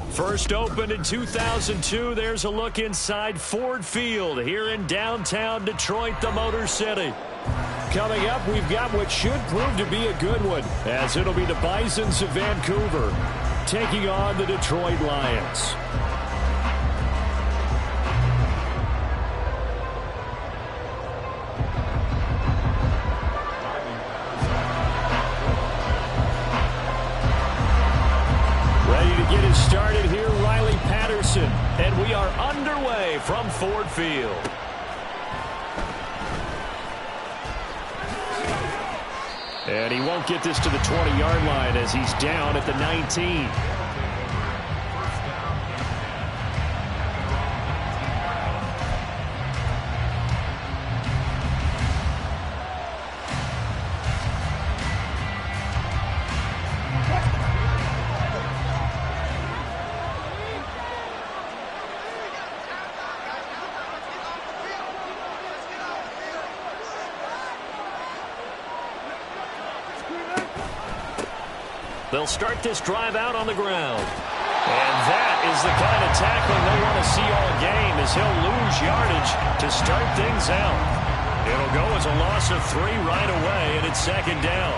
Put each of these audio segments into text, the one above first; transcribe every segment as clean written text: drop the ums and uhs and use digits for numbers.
First opened in 2002, there's a look inside Ford Field here in downtown Detroit, the Motor City. Coming up, we've got what should prove to be a good one, as it'll be the Bisons of Vancouver taking on the Detroit Lions. Get it started here, Riley Patterson, and we are underway from Ford Field. And he won't get this to the 20-yard line as he's down at the 19. They'll start this drive out on the ground. And that is the kind of tackling they want to see all game, as he'll lose yardage to start things out. It'll go as a loss of 3 right away, and it's second down.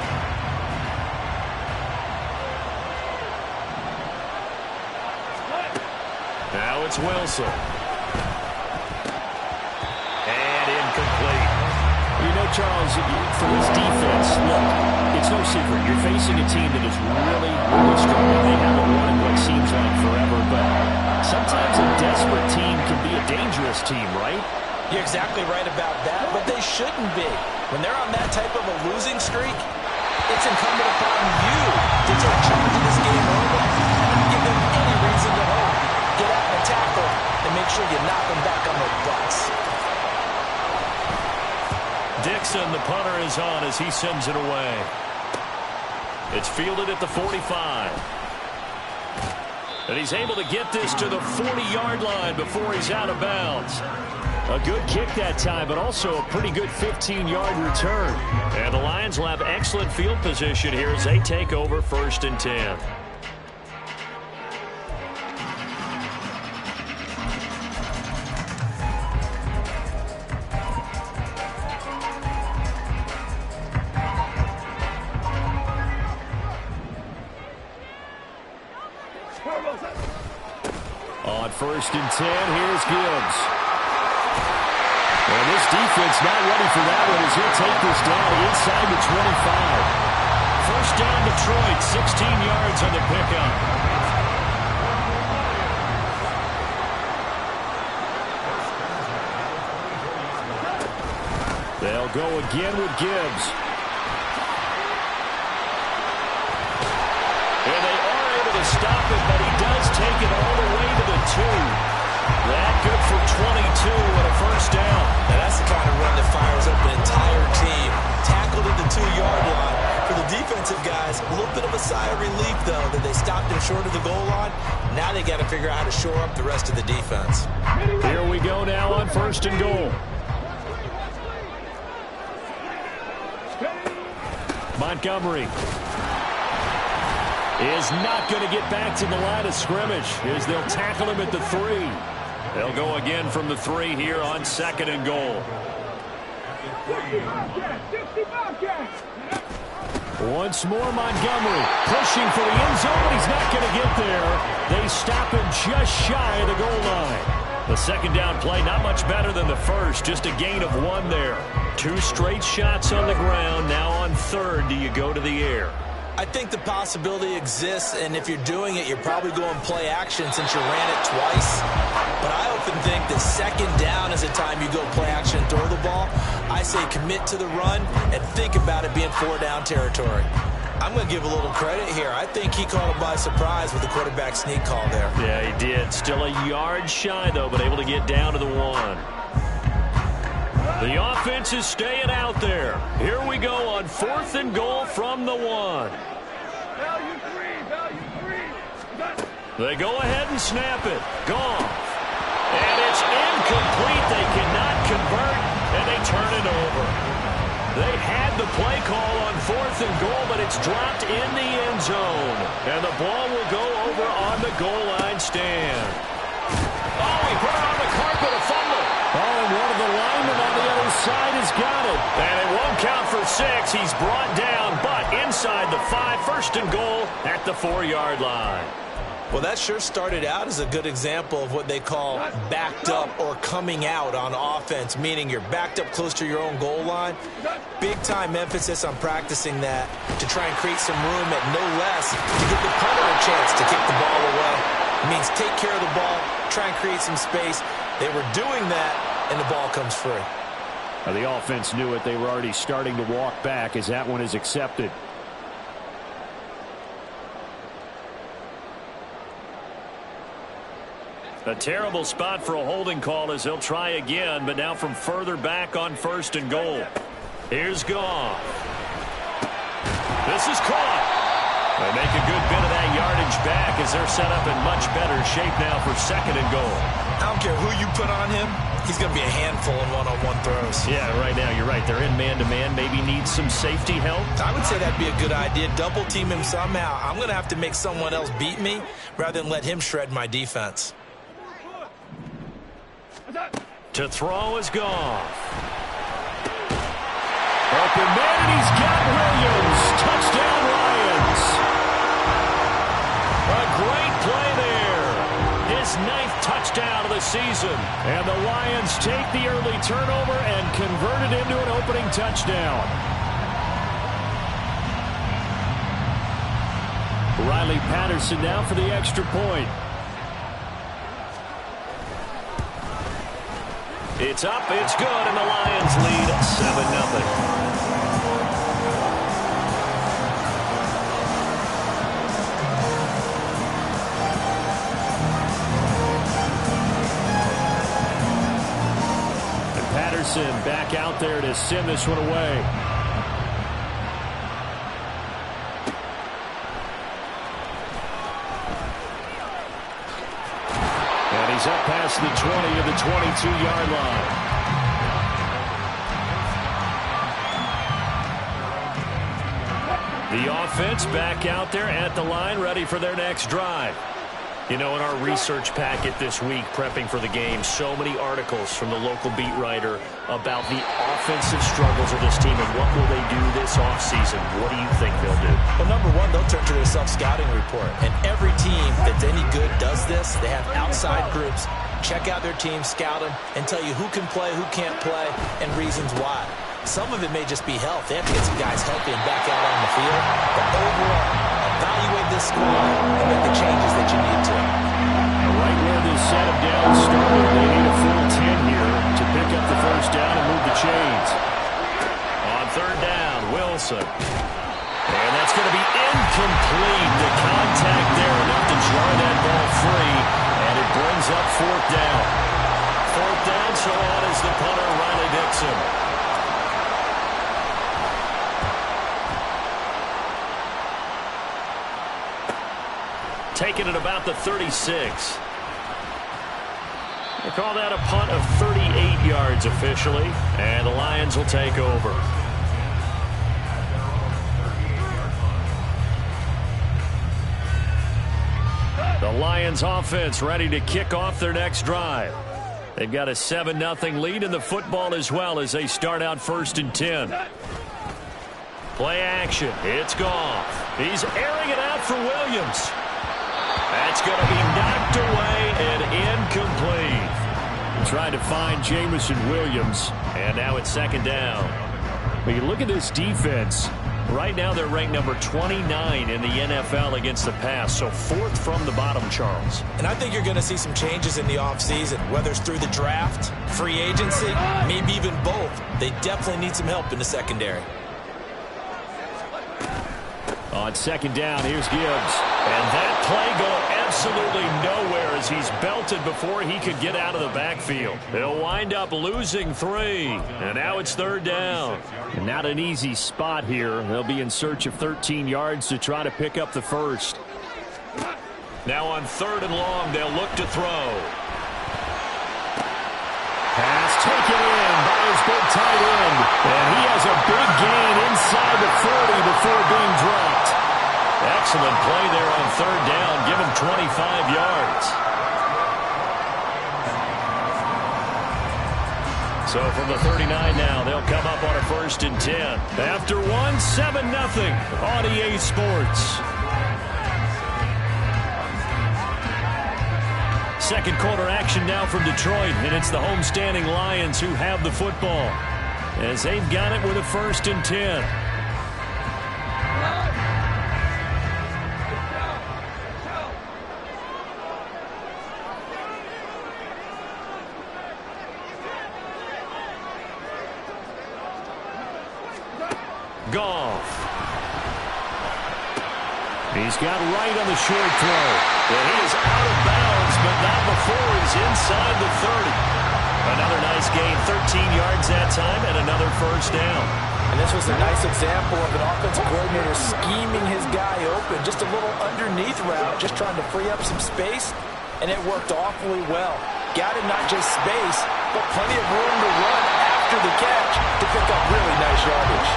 Now it's Wilson. And incomplete. You know, Charles, for this defense, look, it's no secret. You're facing a team that is really, really strong. They haven't won in what seems like forever, but sometimes a desperate team can be a dangerous team, right? You're exactly right about that, but they shouldn't be. When they're on that type of a losing streak, it's incumbent upon you to take charge of this game early and not give them any reason to hope. Get out and tackle and make sure you knock them back on their butts. Dixon, the punter, is on as he sends it away. It's fielded at the 45. And he's able to get this to the 40-yard line before he's out of bounds. A good kick that time, but also a pretty good 15-yard return. And the Lions will have excellent field position here as they take over 1st and 10. On 1st and 10, here's Gibbs. And this defense not ready for that one as he'll take this down inside the 25. First down Detroit, 16 yards on the pickup. They'll go again with Gibbs. And they are able to stop it, but he does take it all the way to the 2. That good for 22 and a first down. Now that's the kind of run that fires up an entire team. Tackled at the 2-yard line. For the defensive guys, a little bit of a sigh of relief, though, that they stopped him short of the goal line. Now they got to figure out how to shore up the rest of the defense. Here we go now on 1st and goal. Montgomery is not going to get back to the line of scrimmage as they'll tackle him at the 3. They'll go again from the 3 here on 2nd and goal. Once more, Montgomery pushing for the end zone, but he's not going to get there. They stop him just shy of the goal line. The second down play, not much better than the first, just a gain of 1 there. 2 straight shots on the ground. Now on 3rd, do you go to the air? I think the possibility exists, and if you're doing it, you're probably going play action since you ran it twice. But I often think that 2nd down is the time you go play action and throw the ball. I say commit to the run and think about it being 4-down territory. I'm going to give a little credit here. I think he caught him by surprise with the quarterback sneak call there. Yeah, he did. Still a yard shy, though, but able to get down to the 1. The offense is staying out there. Here we go on 4th and goal from the 1. They go ahead and snap it. Gone. And it's incomplete. They cannot convert, and they turn it over. They had the the play call on 4th and goal, but it's dropped in the end zone. And the ball will go over on the goal line stand. Oh, he put it on the carpet, a fumble. Oh, and one of the linemen on the other side has got it. And it won't count for 6. He's brought down, but inside the 5, 1st and goal at the 4-yard line. Well, that sure started out as a good example of what they call backed up or coming out on offense, meaning you're backed up close to your own goal line. Big-time emphasis on practicing that to try and create some room at no less to give the punter a chance to kick the ball away. It means take care of the ball, try and create some space. They were doing that, and the ball comes free. The offense knew it. They were already starting to walk back as that one is accepted. A terrible spot for a holding call as he'll try again, but now from further back on 1st and goal. Here's Goff. This is caught. They make a good bit of that yardage back as they're set up in much better shape now for 2nd and goal. I don't care who you put on him. He's going to be a handful in one-on-one throws. Yeah, right now you're right. They're in man-to-man. Maybe needs some safety help. I would say that'd be a good idea. Double team him somehow. I'm going to have to make someone else beat me rather than let him shred my defense. To throw is Goff. Open man, and he's got Williams. Touchdown, Lions. A great play there. His 9th touchdown of the season. And the Lions take the early turnover and convert it into an opening touchdown. Riley Patterson now for the extra point. It's up, it's good, and the Lions lead 7-0. Patterson back out there to send this one away. And he's up past the 20 of the 22-yard line. The offense back out there at the line, ready for their next drive. You know, in our research packet this week, prepping for the game, so many articles from the local beat writer about the offensive struggles of this team and what will they do this offseason. What do you think they'll do? Well, number one, they'll turn to their self-scouting report. And every team that's any good does this. They have outside groups. Check out their team, scout them, and tell you who can play, who can't play, and reasons why. Some of it may just be health. They have to get some guys healthy and back out on the field. But overall, evaluate this squad and make the changes that you need to. Right where this set of down started, they need a full 10 here to pick up the first down and move the chains. On third down, Wilson. And that's going to be incomplete. The contact there enough to jar that ball free, and it brings up fourth down. Fourth down, so on is the punter, Riley Dixon. Taking it about the 36. They call that a punt of 38 yards officially, and the Lions will take over. The Lions offense ready to kick off their next drive. They've got a 7-0 lead in the football as well as they start out 1st and 10. Play action. It's Goff. He's airing it out for Williams. That's going to be knocked away and incomplete. Trying to find Jamison Williams, and now it's 2nd down. But you look at this defense. Right now they're ranked number 29 in the NFL against the pass, so 4th from the bottom, Charles. And I think you're going to see some changes in the offseason, whether it's through the draft, free agency, maybe even both. They definitely need some help in the secondary. On 2nd down, here's Gibbs. And that play going absolutely nowhere as he's belted before he could get out of the backfield. They'll wind up losing 3. And now it's 3rd down. And not an easy spot here. They'll be in search of 13 yards to try to pick up the first. Now on 3rd and long, they'll look to throw. Pass taken in by his big tight end. And he has a big gain third down. Give him 25 yards. So from the 39 now, they'll come up on a 1st and 10. After one, 7-0 on EA Sports. Second quarter action now from Detroit, and it's the homestanding Lions who have the football as they've got it with a 1st and 10. Goff. He's got right on the short throw. And he is out of bounds, but not before he's inside the 30. Another nice gain, 13 yards that time, and another 1st down. And this was a nice example of an offensive coordinator scheming his guy open. Just a little underneath route, just trying to free up some space, and it worked awfully well. Got him not just space, but plenty of room to run after the catch to pick up really nice yardage.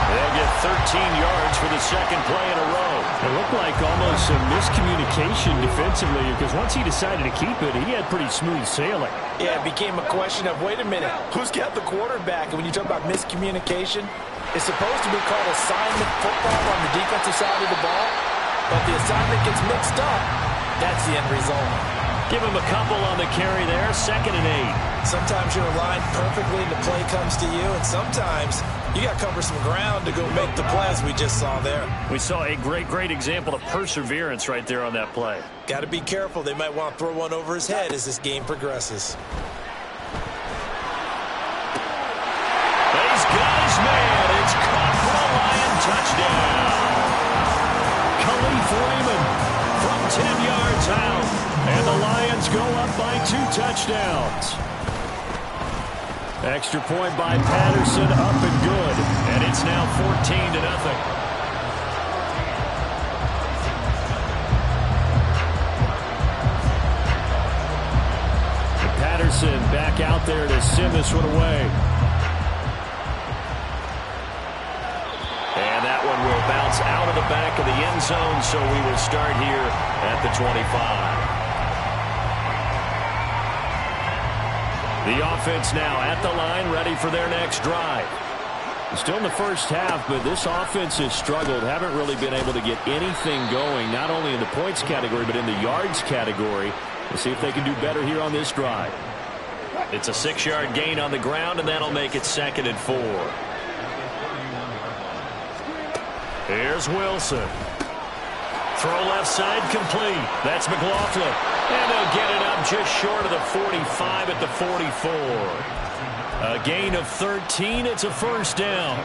They'll get 13 yards for the second play in a row. It looked like almost some miscommunication defensively because once he decided to keep it, he had pretty smooth sailing. Yeah, it became a question of, wait a minute, who's got the quarterback? And when you talk about miscommunication, it's supposed to be called assignment football on the defensive side of the ball, but the assignment gets mixed up. That's the end result. Give him a couple on the carry there, 2nd and 8. Sometimes you're aligned perfectly and the play comes to you, and sometimes you got to cover some ground to go make the plays we just saw there. We saw a great example of perseverance right there on that play. Got to be careful. They might want to throw one over his head as this game progresses. He's got his man. It's caught for a Lion touchdown. Khalif Raymond from 10 yards out. And the Lions go up by 2 touchdowns. Extra point by Patterson, up and good. And it's now 14-0. Patterson back out there to send this one away. And that one will bounce out of the back of the end zone, so we will start here at the 25. The offense now at the line, ready for their next drive. Still in the first half, but this offense has struggled. Haven't really been able to get anything going, not only in the points category, but in the yards category. We'll see if they can do better here on this drive. It's a 6-yard gain on the ground, and that'll make it 2nd and 4. Here's Wilson. Throw left side complete. That's McLaughlin. And they'll get it up just short of the 45 at the 44. A gain of 13. It's a 1st down.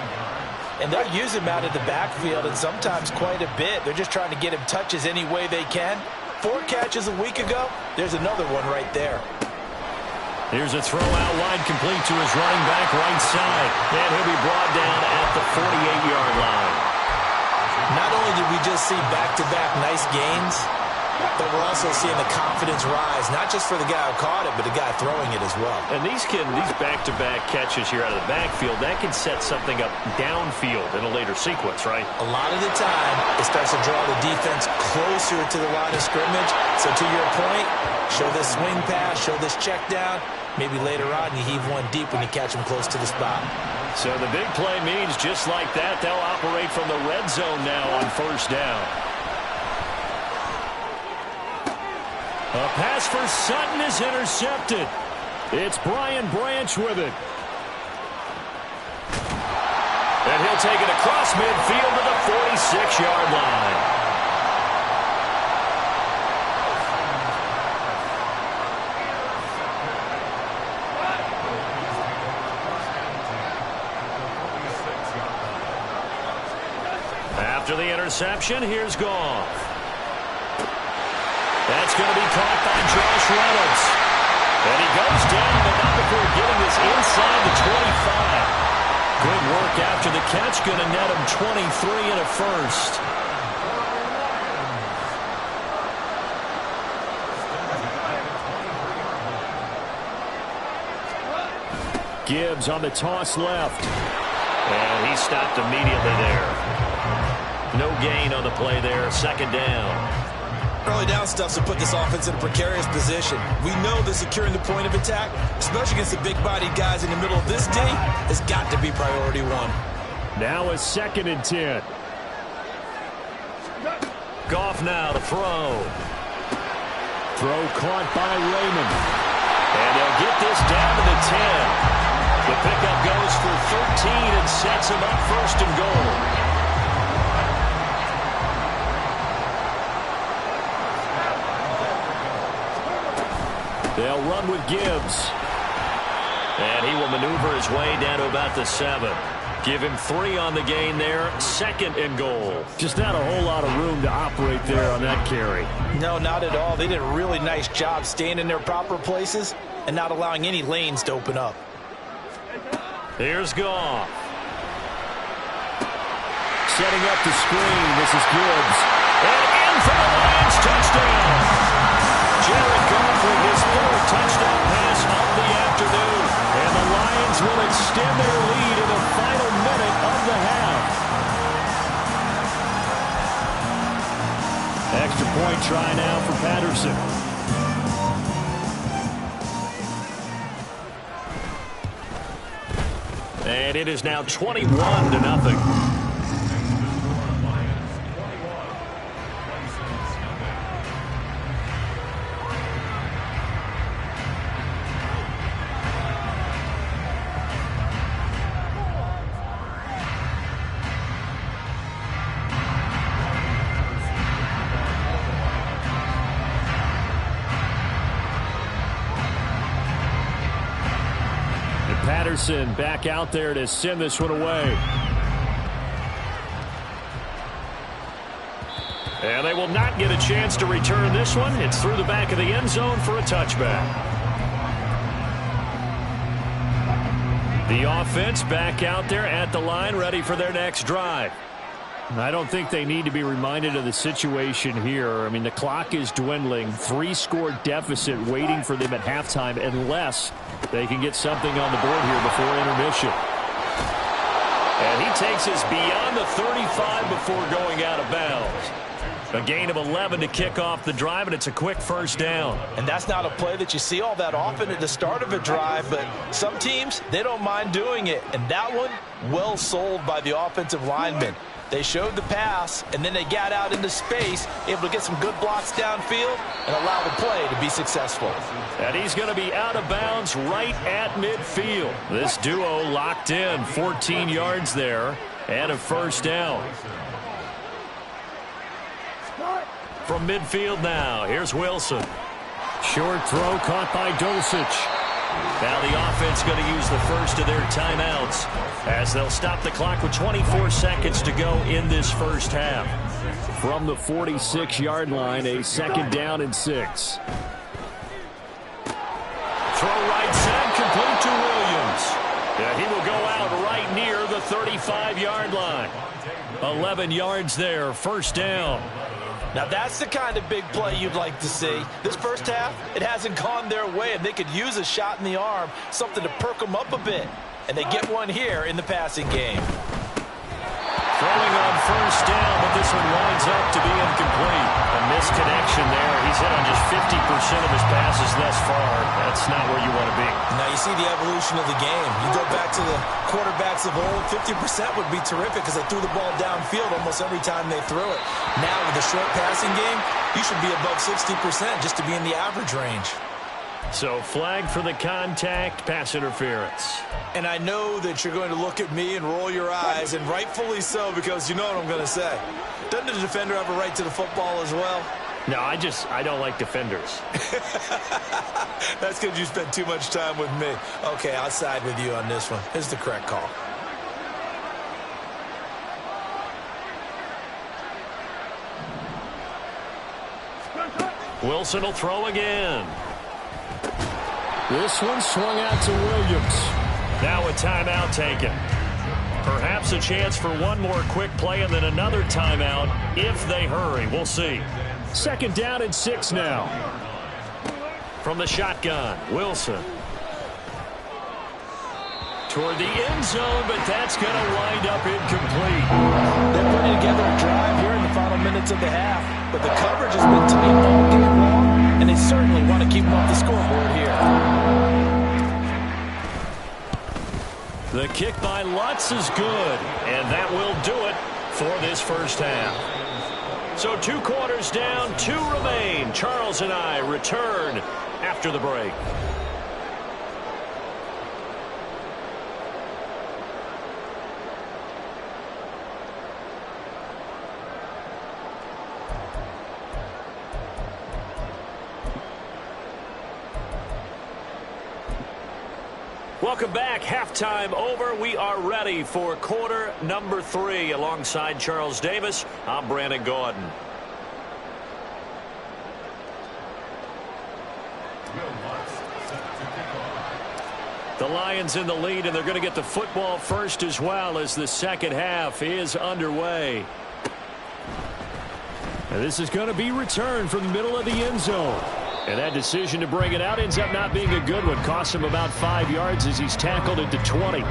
And they'll use him out of the backfield, and sometimes quite a bit. They're just trying to get him touches any way they can. 4 catches a week ago. There's another one right there. Here's a throw out wide complete to his running back right side. And he'll be brought down at the 48-yard line. Not only did we just see back-to-back nice gains, but we're also seeing the confidence rise, not just for the guy who caught it, but the guy throwing it as well. And these back-to-back catches here out of the backfield, that can set something up downfield in a later sequence, right? A lot of the time, it starts to draw the defense closer to the line of scrimmage. So to your point, show this swing pass, show this check down. Maybe later on you heave one deep when you catch them close to the spot. So the big play means just like that, they'll operate from the red zone now on 1st down. A pass for Sutton is intercepted. It's Brian Branch with it. And he'll take it across midfield to the 46-yard line. After the interception, here's Goff. That's going to be caught by Josh Reynolds. And he goes down, but not before getting this inside the 25. Good work after the catch. Going to net him 23 and a 1st. Gibbs on the toss left. And he stopped immediately there. No gain on the play there. 2nd down. Early down stuff to put this offense in a precarious position. We know that securing the point of attack, especially against the big-bodied guys in the middle of this D, has got to be priority one. Now a 2nd and 10. Goff now to throw. Throw caught by Raymond. And they'll get this down to the 10. The pickup goes for 13 and sets him up 1st and goal. They'll run with Gibbs. And he will maneuver his way down to about the 7. Give him 3 on the gain there. 2nd and goal. Just not a whole lot of room to operate there on that carry. No, not at all. They did a really nice job staying in their proper places and not allowing any lanes to open up. Here's Goff. Setting up the screen. This is Gibbs. And in for the Lions touchdown. Jared Goff with his 3rd touchdown pass of the afternoon. And the Lions will extend their lead in the final minute of the half. Extra point try now for Patterson. And it is now 21-0. Patterson back out there to send this one away. And they will not get a chance to return this one. It's through the back of the end zone for a touchback. The offense back out there at the line, ready for their next drive. I don't think they need to be reminded of the situation here. I mean, the clock is dwindling. 3-score deficit waiting for them at halftime unless they can get something on the board here before intermission. And he takes us beyond the 35 before going out of bounds. A gain of 11 to kick off the drive, and it's a quick 1st down. And that's not a play that you see all that often at the start of a drive, but some teams, they don't mind doing it. And that one, well sold by the offensive lineman. They showed the pass, and then they got out into space, able to get some good blocks downfield and allow the play to be successful. And he's going to be out of bounds right at midfield. This duo locked in, 14 yards there, and a 1st down. From midfield now, here's Wilson. Short throw caught by Dulcich. Now the offense going to use the first of their timeouts as they'll stop the clock with 24 seconds to go in this 1st half. From the 46-yard line, a 2nd down and 6. Throw right side, complete to Williams. Yeah, he will go out right near the 35-yard line. 11 yards there, 1st down. Now that's the kind of big play you'd like to see. This 1st half, it hasn't gone their way, and they could use a shot in the arm, something to perk them up a bit. And they get one here in the passing game. Throwing on 1st down, but this one winds up to be incomplete. A misconnection there. He's hit on just 50% of his passes thus far. That's not where you want to be. Now you see the evolution of the game. You go back to the quarterbacks of old, 50% would be terrific because they threw the ball downfield almost every time they threw it. Now with the short passing game, you should be above 60% just to be in the average range. So flag for the contact, pass interference. And I know that you're going to look at me and roll your eyes, and rightfully so, because you know what I'm going to say. Doesn't the defender have a right to the football as well? No, I don't like defenders. That's because you spent too much time with me. Okay, I'll side with you on this one. Here's the correct call. Wilson will throw again. This one swung out to Williams. Now a timeout taken. Perhaps a chance for one more quick play and then another timeout if they hurry. We'll see. 2nd down and 6 now. From the shotgun, Wilson. Toward the end zone, but that's going to wind up incomplete. They're putting together a drive here in the final minutes minutes of the half, but the coverage has been tight all game long, and they certainly want to keep them off the scoreboard here. The kick by Lutz is good, and that will do it for this first half. So 2 quarters down, 2 remain. Charles and I return after the break. Welcome back. Halftime over. We are ready for quarter number 3. Alongside Charles Davis, I'm Brandon Gaudin. The Lions in the lead, and they're going to get the football first as well as the second half is underway. And this is going to be returned from the middle of the end zone. And that decision to bring it out ends up not being a good one. Costs him about 5 yards as he's tackled it to 20.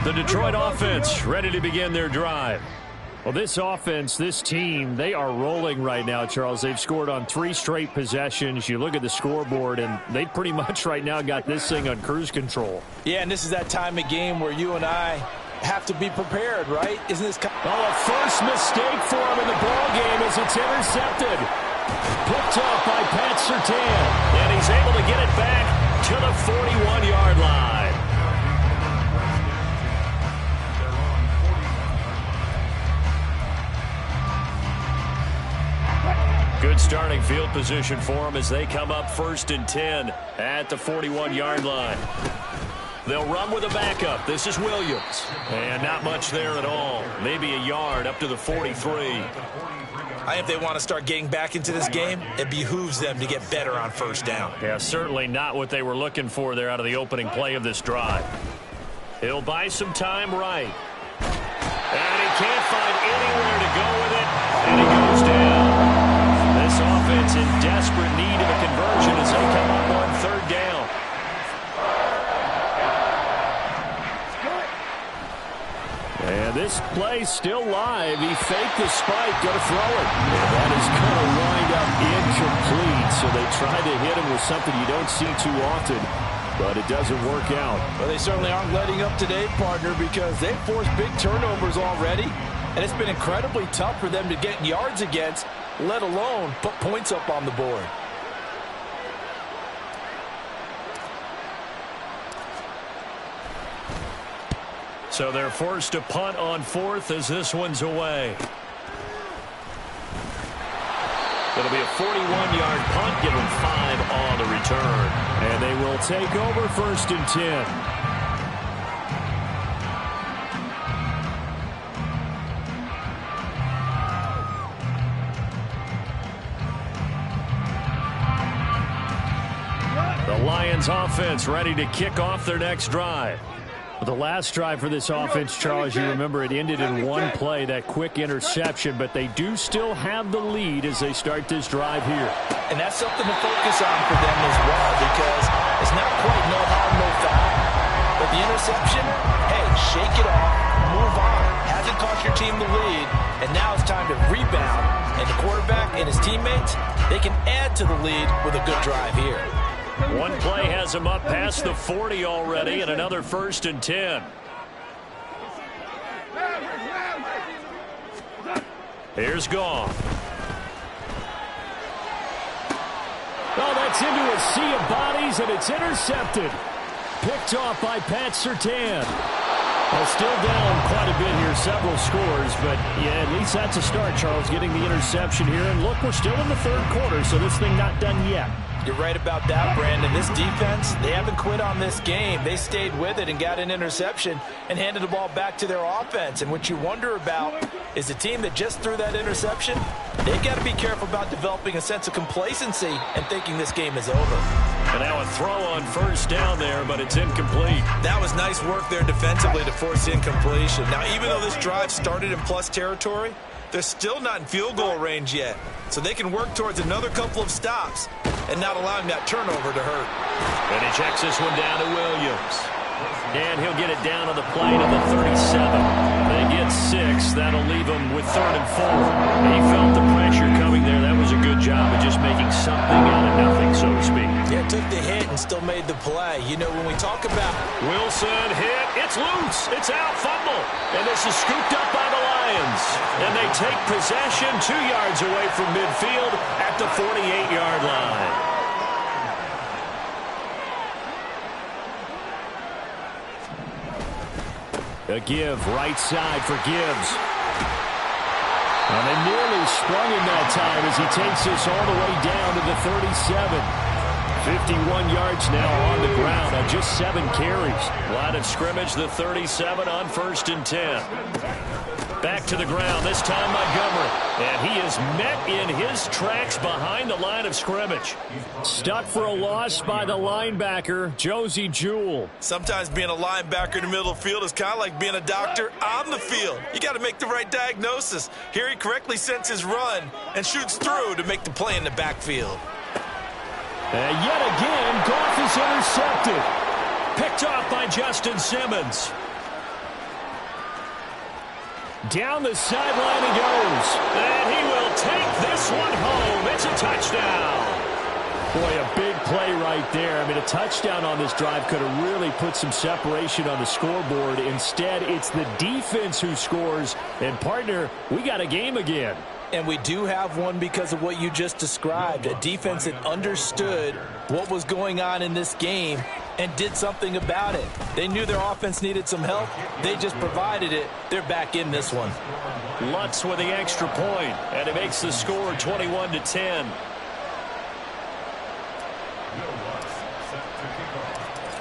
The Detroit offense ready to begin their drive. Well, this offense, this team, they are rolling right now, Charles. They've scored on 3 straight possessions. You look at the scoreboard, and they pretty much right now got this thing on cruise control. Yeah, and this is that time of game where you and I have to be prepared, right? Isn't this? Oh, a first mistake for him in the ball game as it's intercepted. Picked up by Pat Surtain, and he's able to get it back to the 41-yard line. Good starting field position for them as they come up 1st and 10 at the 41-yard line. They'll run with a backup. This is Williams. And not much there at all. Maybe a yard up to the 43. If they want to start getting back into this game, it behooves them to get better on first down. Yeah, certainly not what they were looking for there out of the opening play of this drive. He'll buy some time right. And he can't find anywhere to go with it. And he goes down. This offense in desperate need of a conversion as they come up on 3rd down. And this play still live. He faked the spike, going to throw it. And that is going to wind up incomplete. So they tried to hit him with something you don't see too often, but it doesn't work out. Well, they certainly aren't letting up today, partner, because they've forced big turnovers already. And it's been incredibly tough for them to get yards against, let alone put points up on the board. So they're forced to punt on 4th as this one's away. It'll be a 41-yard punt, give them 5 on the return. And they will take over 1st and 10. The Lions offense ready to kick off their next drive. The last drive for this offense, Charles, you remember it ended in 1 play, that quick interception, but they do still have the lead as they start this drive here. And that's something to focus on for them as well, because it's not quite no harm, no foul. But the interception, hey, shake it off, move on. Hasn't cost your team the lead, and now it's time to rebound. And the quarterback and his teammates, they can add to the lead with a good drive here. 1 play has him up past the 40 already, and another 1st and 10. Here's Goff. Oh, that's into a sea of bodies, and it's intercepted. Picked off by Pat Surtain. Well, still down quite a bit here, several scores, but yeah, at least that's a start, Charles, getting the interception here. And look, we're still in the 3rd quarter, so this thing not done yet. You're right about that, Brandon. This defense, they haven't quit on this game. They stayed with it and got an interception and handed the ball back to their offense. And what you wonder about is the team that just threw that interception, they've got to be careful about developing a sense of complacency and thinking this game is over. And now a throw on 1st down there, but it's incomplete. That was nice work there defensively to force incompletion. Now, even though this drive started in plus territory, they're still not in field goal range yet. So they can work towards another couple of stops and not allowing that turnover to hurt. And he checks this one down to Williams. And he'll get it down to the play to the 37. They get 6. That'll leave him with 3rd and 4. He felt the pressure coming there. That was a good job of just making something out of nothing, so to speak. Yeah, took the hit and still made the play. You know, when we talk about Wilson hit. It's loose. It's out. Fumble. And this is scooped up by the Lions. And they take possession 2 yards away from midfield at the 48-yard line. A give, right side for Gibbs. And they nearly sprung him that time as he takes this all the way down to the 37. 51 yards now on the ground on just 7 carries. Line of scrimmage, the 37 on 1st and 10. Back to the ground, this time Montgomery. And he is met in his tracks behind the line of scrimmage. Stuck for a loss by the linebacker, Josie Jewell. sometimes being a linebacker in the middle of the field is kind of like being a doctor on the field. You got to make the right diagnosis. Here he correctly sends his run and shoots through to make the play in the backfield. And yet again, Goff is intercepted. Picked off by Justin Simmons. Down the sideline he goes. And he will take this one home. It's a touchdown. Boy, a big play right there. I mean, a touchdown on this drive could have really put some separation on the scoreboard. Instead, it's the defense who scores. And, partner, we got a game again. And we do have one because of what you just described. A defense that understood what was going on in this game and did something about it. They knew their offense needed some help. They just provided it. They're back in this one. Lutz with the extra point, and it makes the score 21-10.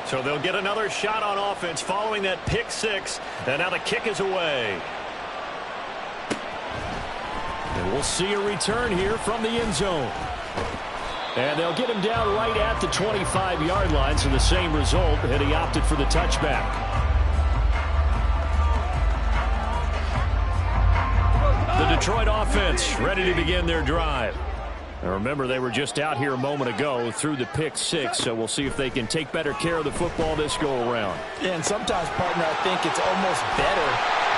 So they'll get another shot on offense following that pick 6, and now the kick is away. And we'll see a return here from the end zone. And they'll get him down right at the 25-yard line, so the same result, and he opted for the touchback. The Detroit offense ready to begin their drive. Now remember, they were just out here a moment ago through the pick 6, so we'll see if they can take better care of the football this go-around. Yeah, and sometimes, partner, I think it's almost better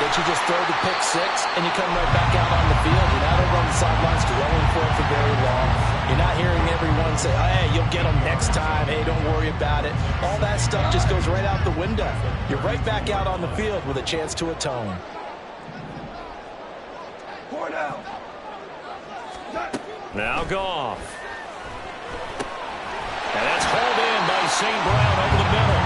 that you just throw the pick 6 and you come right back out on the field. You're not over on the sidelines dwelling for it for very long. You're not hearing everyone say, oh, hey, you'll get them next time. Hey, don't worry about it. All that stuff just goes right out the window. You're right back out on the field with a chance to atone. Now Goff. And that's hauled in by St. Brown over the middle.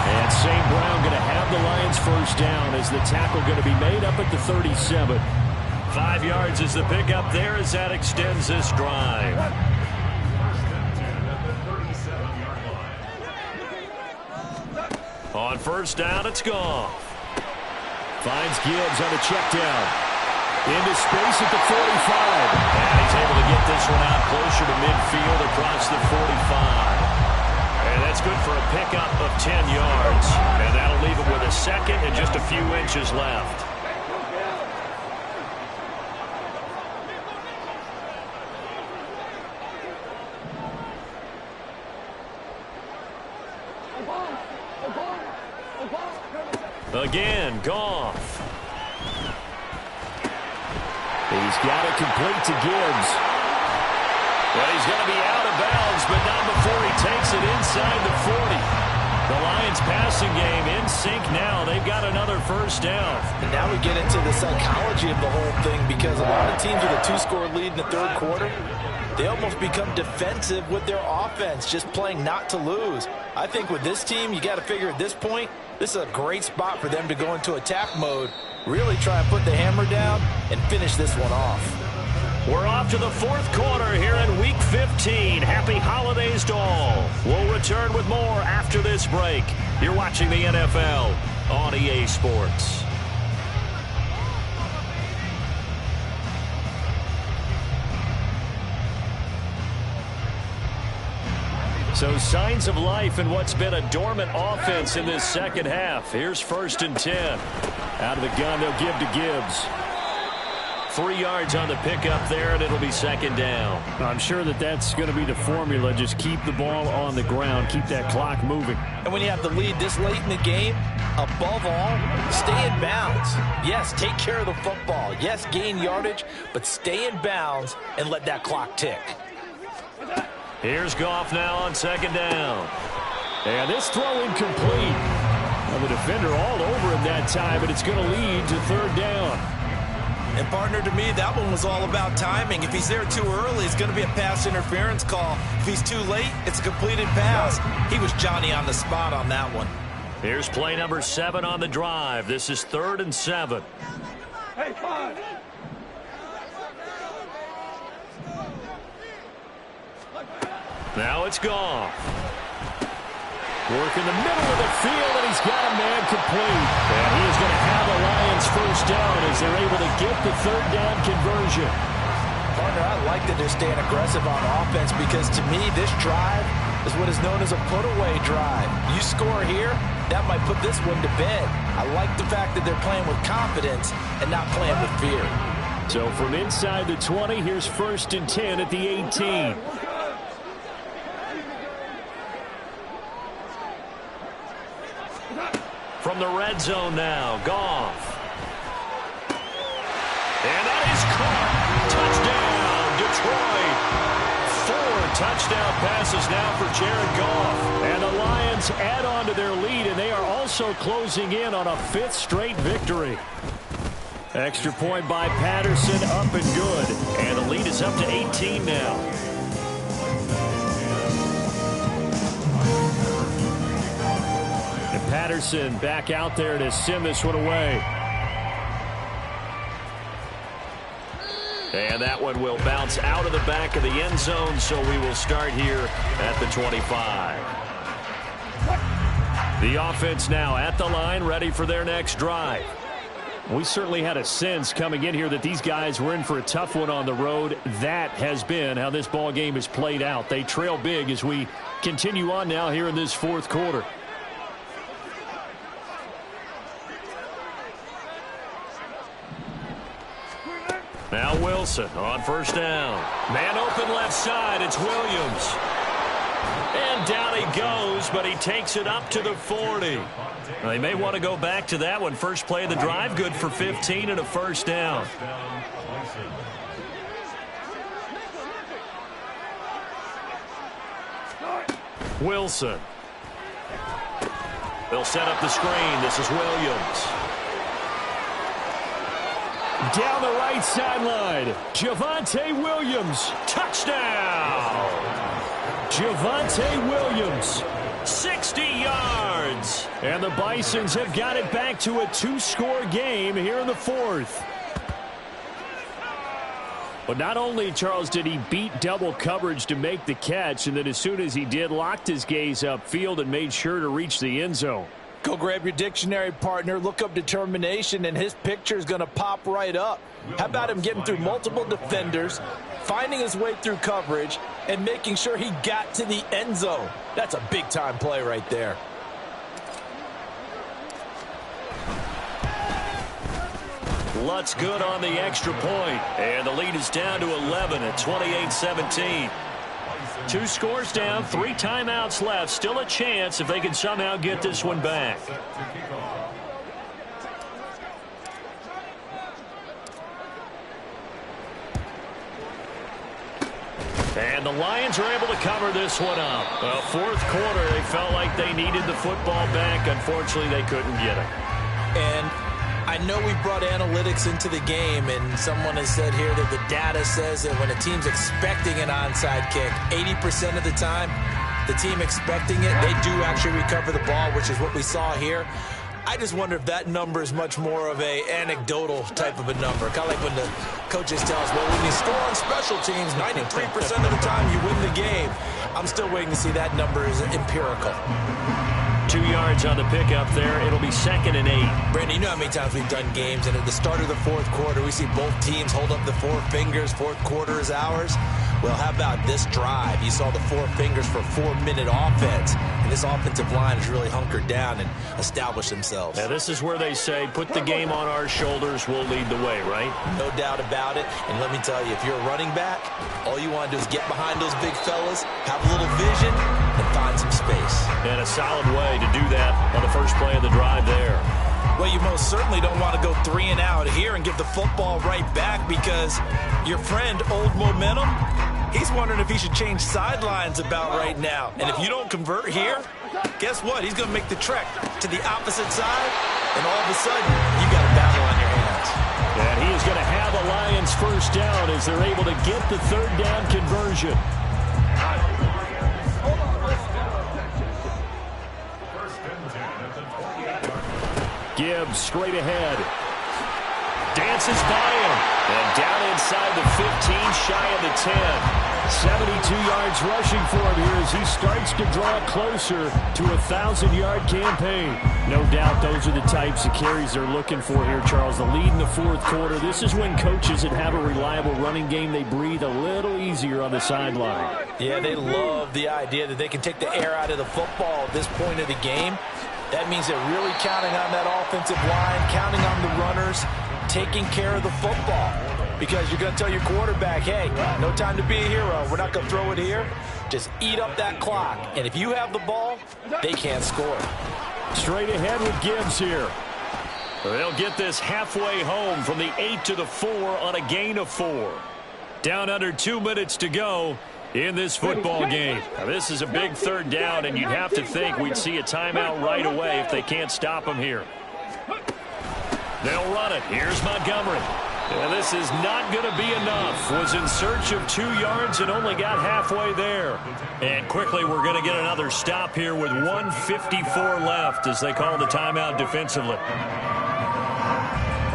And St. Brown going to have the Lions first down as the tackle going to be made up at the 37. 5 yards is the pickup there as that extends this drive. On first down, it's Goff. Finds Gibbs on a check down. Into space at the 45. And he's able to get this one out closer to midfield across the 45. And that's good for a pickup of 10 yards. And that'll leave him with a second and just a few inches left. Again, Goff. He's got it complete to Gibbs. Well, he's going to be out of bounds, but not before he takes it inside the 40. The Lions passing game in sync now. They've got another first down. And now we get into the psychology of the whole thing, because a lot of teams with a 2-score lead in the third quarter, they almost become defensive with their offense, just playing not to lose. I think with this team, you got to figure at this point, this is a great spot for them to go into attack mode, really try and put the hammer down and finish this one off. We're off to the fourth quarter here in Week 15. Happy holidays to all. We'll return with more after this break. You're watching the NFL on EA Sports. So signs of life in what's been a dormant offense in this second half. Here's 1st and 10. Out of the gun, they'll give to Gibbs. 3 yards on the pickup there, and it'll be second down. I'm sure that's going to be the formula. Just keep the ball on the ground. Keep that clock moving. And when you have the lead this late in the game, above all, stay in bounds. Yes, take care of the football. Yes, gain yardage, but stay in bounds and let that clock tick. Here's Goff now on second down. And this throw incomplete. Well, the defender all over him that time, but it's going to lead to third down. And, partner, to me, that one was all about timing. If he's there too early, it's going to be a pass interference call. If he's too late, it's a completed pass. He was Johnny on the spot on that one. Here's play number 7 on the drive. This is 3rd and 7. Hey, 5. Now it's Goff. Work in the middle of the field, and he's got a man complete. And he is going to have the Lions first down as they're able to get the third down conversion. Partner, I like that they're staying aggressive on offense because, to me, this drive is what is known as a put-away drive. You score here, that might put this one to bed. I like the fact that they're playing with confidence and not playing with fear. So from inside the 20, here's 1st and 10 at the 18. From the red zone now, Goff. And that is caught. Touchdown, Detroit. 4 touchdown passes now for Jared Goff. And the Lions add on to their lead, and they are also closing in on a 5th straight victory. Extra point by Patterson, up and good. And the lead is up to 18 now. Patterson back out there to send this one away. And that one will bounce out of the back of the end zone, so we will start here at the 25. The offense now at the line, ready for their next drive. We certainly had a sense coming in here that these guys were in for a tough one on the road. That has been how this ball game has played out. They trail big as we continue on now here in this 4th quarter. Now Wilson on first down. Man open left side. It's Williams. And down he goes, but he takes it up to the 40. Well, they may want to go back to that one. First play of the drive, good for 15 and a first down. Wilson. They'll set up the screen. This is Williams. Down the right sideline, Javonte Williams. Touchdown! Javonte Williams. 60 yards. And the Bisons have got it back to a 2-score game here in the 4th. But not only, Charles, did he beat double coverage to make the catch, and then as soon as he did, locked his gaze upfield and made sure to reach the end zone. Go grab your dictionary, partner, look up determination, and his picture is going to pop right up. How about him getting through multiple defenders, finding his way through coverage, and making sure he got to the end zone? That's a big-time play right there. Lutz good on the extra point. And the lead is down to 11 at 28-17. 2 scores down, 3 timeouts left. Still a chance if they can somehow get this one back. And the Lions are able to cover this one up. Well, 4th quarter, they felt like they needed the football back. Unfortunately, they couldn't get it. And I know we brought analytics into the game, and someone has said here that the data says that when a team's expecting an onside kick, 80% of the time, the team expecting it, they do actually recover the ball, which is what we saw here. I just wonder if that number is much more of a anecdotal type of a number. Kind of like when the coaches tell us, well, when you score on special teams, 93% of the time you win the game. I'm still waiting to see that number is empirical. 2 yards on the pickup there. It'll be 2nd and 8. Brandon, you know how many times we've done games, and at the start of the 4th quarter, we see both teams hold up the 4 fingers, 4th quarter is ours. Well, how about this drive? You saw the four fingers for 4-minute offense, and this offensive line has really hunkered down and established themselves. Now, this is where they say, put the game on our shoulders, we'll lead the way, right? No doubt about it. And let me tell you, if you're a running back, all you want to do is get behind those big fellas, have a little vision, and find some space. And a solid way to do that on the first play of the drive there. Well, you most certainly don't want to go 3 and out here and give the football right back, because your friend, Old Momentum, he's wondering if he should change sidelines about right now. And if you don't convert here, guess what? He's going to make the trek to the opposite side, and all of a sudden, you got a battle on your hands. And he is going to have a Lions first down as they're able to get the third down conversion. Gibbs straight ahead. Dances by him. And down inside the 15, shy of the 10. 72 yards rushing for him here as he starts to draw closer to a 1,000-yard campaign. No doubt those are the types of carries they're looking for here, Charles. The lead in the fourth quarter. This is when coaches that have a reliable running game, they breathe a little easier on the sideline. Yeah, they love the idea that they can take the air out of the football at this point of the game. That means they're really counting on that offensive line, counting on the runners, taking care of the football. Because you're going to tell your quarterback, hey, no time to be a hero. We're not going to throw it here. Just eat up that clock. And if you have the ball, they can't score. Straight ahead with Gibbs here. They'll get this halfway home from the 8 to the 4 on a gain of 4. Down under 2 minutes to go in this football game. Now, this is a big third down, and you'd have to think we'd see a timeout right away if they can't stop them here. They'll run it. Here's Montgomery. And this is not going to be enough. Was in search of 2 yards and only got halfway there. And quickly we're going to get another stop here with 1:54 left as they call the timeout defensively.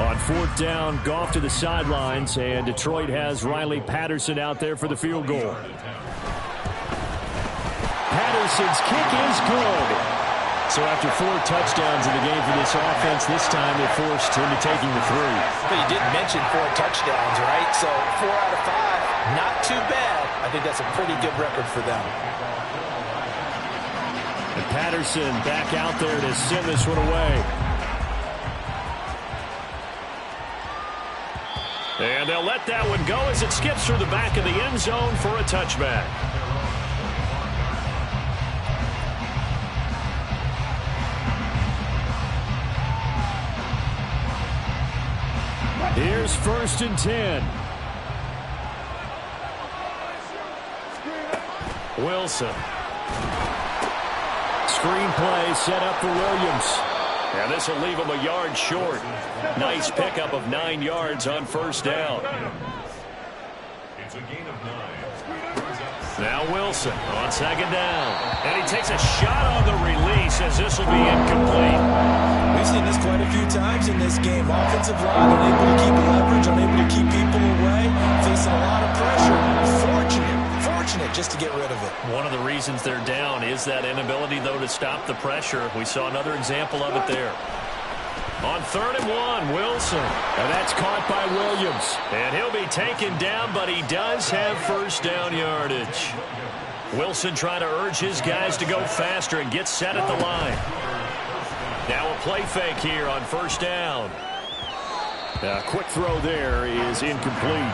On fourth down, Goff to the sidelines, and Detroit has Riley Patterson out there for the field goal. Patterson's kick is good. So after 4 touchdowns in the game for this offense, this time they're forced into taking the 3. But you did mention 4 touchdowns, right? So 4 out of 5, not too bad. I think that's a pretty good record for them. And Patterson back out there to send this one away. And they'll let that one go as it skips through the back of the end zone for a touchback. Here's 1st and 10. Wilson. Screen play set up for Williams. And this will leave him a yard short. Nice pickup of 9 yards on first down. It's a gain of 9. Now Wilson on 2nd down. And he takes a shot on the release as this will be incomplete. We've seen this quite a few times in this game. Offensive line unable to keep leverage, unable to keep people away, facing a lot of pressure. Fortunate just to get rid of it. One of the reasons they're down is that inability, though, to stop the pressure. We saw another example of it there. On 3rd and 1, Wilson. And that's caught by Williams. And he'll be taken down, but he does have first down yardage. Wilson trying to urge his guys to go faster and get set at the line. Now a play fake here on first down. A quick throw there is incomplete.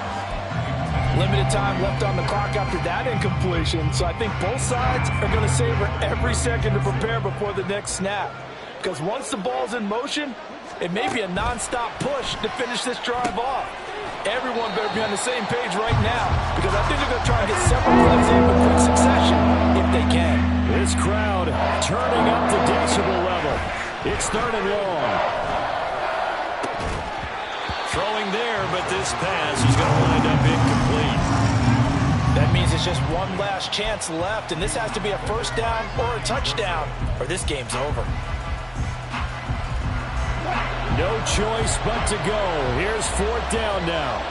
Limited time left on the clock after that incompletion, so I think both sides are going to savor every second to prepare before the next snap. Because once the ball's in motion, it may be a non-stop push to finish this drive off. Everyone better be on the same page right now, because I think they're going to try and get several plays in with quick succession if they can. This crowd turning up the decibel level. It's 3rd and long. Throwing there, but this pass is going to wind up incomplete. That means it's just one last chance left, and this has to be a first down or a touchdown, or this game's over. No choice but to go. Here's 4th down now.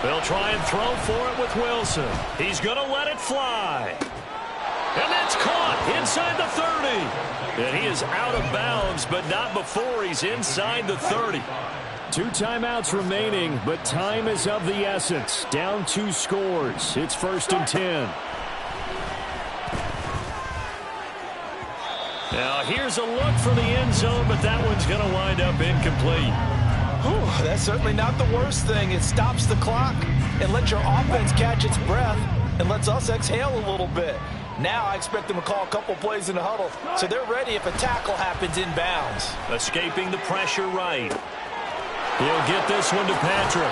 They'll try and throw for it with Wilson. He's going to let it fly. And that's caught inside the 30. And he is out of bounds, but not before he's inside the 30. 2 timeouts remaining, but time is of the essence. Down 2 scores. It's 1st and 10. Now here's a look for the end zone, but that one's going to wind up incomplete. Whew, that's certainly not the worst thing. It stops the clock and lets your offense catch its breath and lets us exhale a little bit. Now I expect them to call a couple plays in the huddle, so they're ready if a tackle happens inbounds. Escaping the pressure right. He'll get this one to Patrick.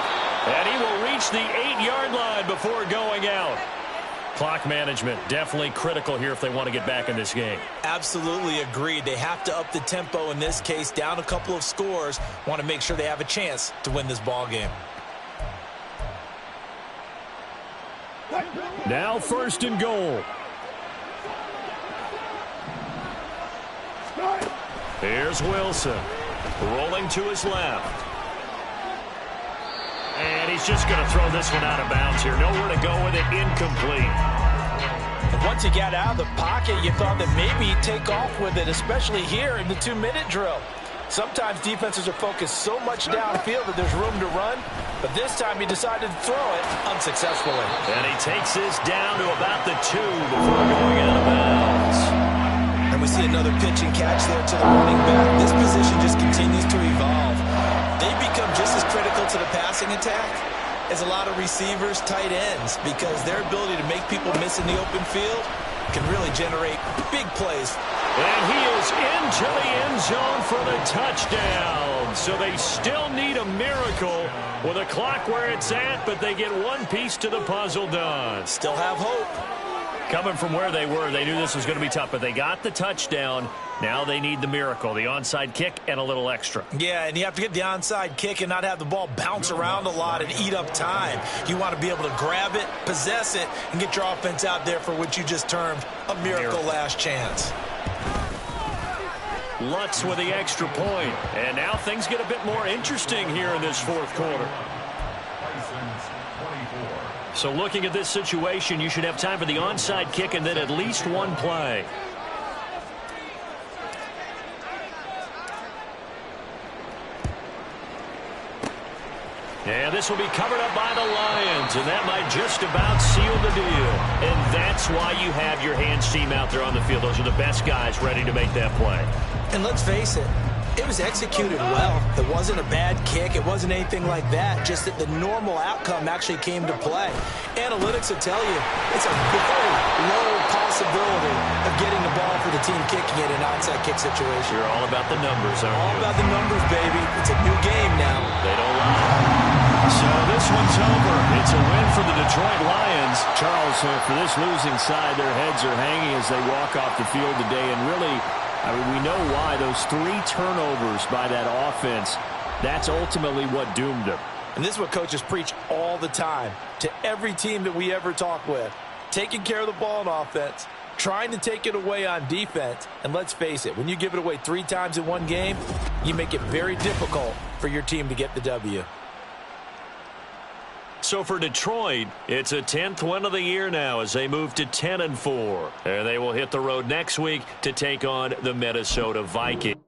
And he will reach the 8-yard line before going out. Clock management definitely critical here if they want to get back in this game. Absolutely agreed. They have to up the tempo in this case, down a couple of scores. Want to make sure they have a chance to win this ball game. Now 1st and goal. Here's Wilson. Rolling to his left. And he's just going to throw this one out of bounds here. Nowhere to go with it. Incomplete. Once he got out of the pocket, you thought that maybe he'd take off with it, especially here in the 2-minute drill. Sometimes defenses are focused so much downfield that there's room to run, but this time he decided to throw it unsuccessfully. And he takes this down to about the 2 before going out of bounds. And we see another pitch and catch there to the running back. This position just continues to evolve. They become just as critical to the passing attack as a lot of receivers, tight ends, because their ability to make people miss in the open field can really generate big plays. And he is into the end zone for the touchdown. So they still need a miracle with a clock where it's at, but they get one piece to the puzzle done. Still have hope. Coming from where they were, they knew this was going to be tough, but they got the touchdown. Now they need the miracle, the onside kick and a little extra. Yeah, and you have to get the onside kick and not have the ball bounce around a lot and eat up time. You want to be able to grab it, possess it, and get your offense out there for what you just termed a miracle last chance. Lutz with the extra point. And now things get a bit more interesting here in this 4th quarter. So looking at this situation, you should have time for the onside kick and then at least one play. And this will be covered up by the Lions, and that might just about seal the deal. And that's why you have your hands team out there on the field. Those are the best guys ready to make that play. And let's face it, it was executed well. It wasn't a bad kick. It wasn't anything like that. Just that the normal outcome actually came to play. Analytics will tell you it's a very low possibility of getting the ball for the team kicking it in an onside kick situation. You're all about the numbers, aren't you? All about the numbers, baby. It's a new game now. They don't lie. So this one's over. It's a win for the Detroit Lions. Charles, for this losing side, their heads are hanging as they walk off the field today. And really, I mean, we know why. Those 3 turnovers by that offense, that's ultimately what doomed them. And this is what coaches preach all the time to every team that we ever talk with. Taking care of the ball on offense, trying to take it away on defense. And let's face it, when you give it away 3 times in one game, you make it very difficult for your team to get the W. So for Detroit, it's a 10th win of the year now as they move to 10-4. And they will hit the road next week to take on the Minnesota Vikings.